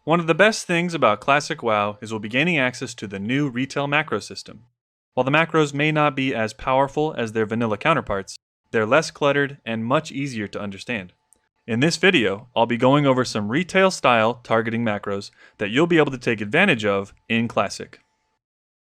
One of the best things about Classic WoW is we'll be gaining access to the new retail macro system. While the macros may not be as powerful as their vanilla counterparts, they're less cluttered and much easier to understand. In this video, I'll be going over some retail-style targeting macros that you'll be able to take advantage of in Classic.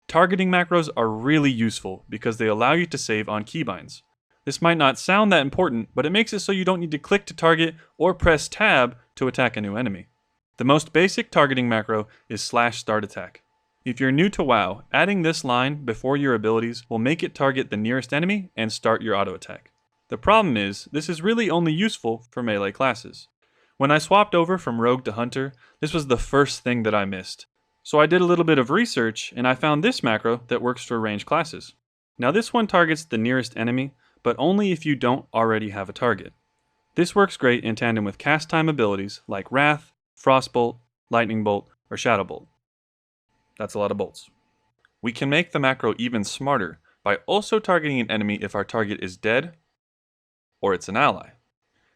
Targeting macros are really useful because they allow you to save on keybinds. This might not sound that important, but it makes it so you don't need to click to target or press tab to attack a new enemy. The most basic targeting macro is /startattack. If you're new to WoW, adding this line before your abilities will make it target the nearest enemy and start your auto attack. The problem is, this is really only useful for melee classes. When I swapped over from Rogue to Hunter, this was the first thing that I missed. So I did a little bit of research and I found this macro that works for ranged classes. Now this one targets the nearest enemy, but only if you don't already have a target. This works great in tandem with cast time abilities like Wrath, Frostbolt, Lightning Bolt, or Shadow Bolt. That's a lot of bolts. We can make the macro even smarter by also targeting an enemy if our target is dead or it's an ally.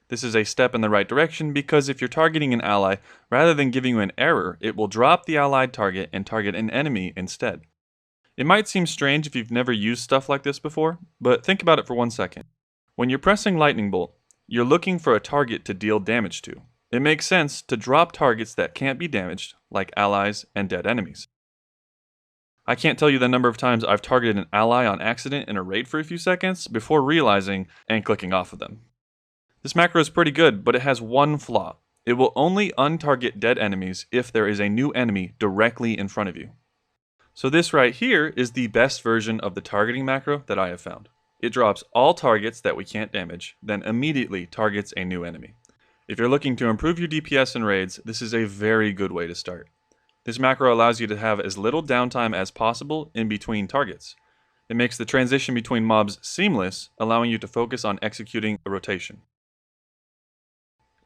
This is a step in the right direction because if you're targeting an ally, rather than giving you an error, it will drop the allied target and target an enemy instead. It might seem strange if you've never used stuff like this before, but think about it for 1 second. When you're pressing Lightning Bolt, you're looking for a target to deal damage to. It makes sense to drop targets that can't be damaged, like allies and dead enemies. I can't tell you the number of times I've targeted an ally on accident in a raid for a few seconds before realizing and clicking off of them. This macro is pretty good, but it has one flaw. It will only untarget dead enemies if there is a new enemy directly in front of you. So this right here is the best version of the targeting macro that I have found. It drops all targets that we can't damage, then immediately targets a new enemy. If you're looking to improve your DPS in raids, this is a very good way to start. This macro allows you to have as little downtime as possible in between targets. It makes the transition between mobs seamless, allowing you to focus on executing a rotation.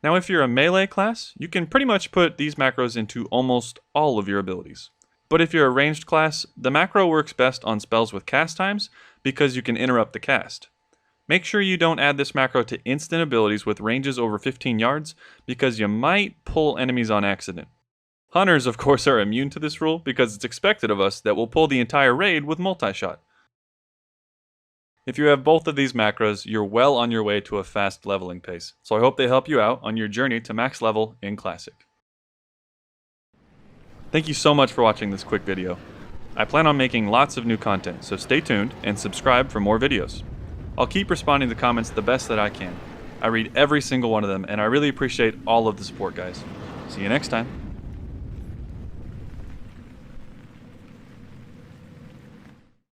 Now if you're a melee class, you can pretty much put these macros into almost all of your abilities. But if you're a ranged class, the macro works best on spells with cast times because you can interrupt the cast. Make sure you don't add this macro to instant abilities with ranges over 15 yards because you might pull enemies on accident. Hunters, of course, are immune to this rule because it's expected of us that we'll pull the entire raid with multi-shot. If you have both of these macros, you're well on your way to a fast leveling pace, so I hope they help you out on your journey to max level in Classic. Thank you so much for watching this quick video. I plan on making lots of new content, so stay tuned and subscribe for more videos. I'll keep responding to comments the best that I can. I read every single one of them, and I really appreciate all of the support, guys. See you next time.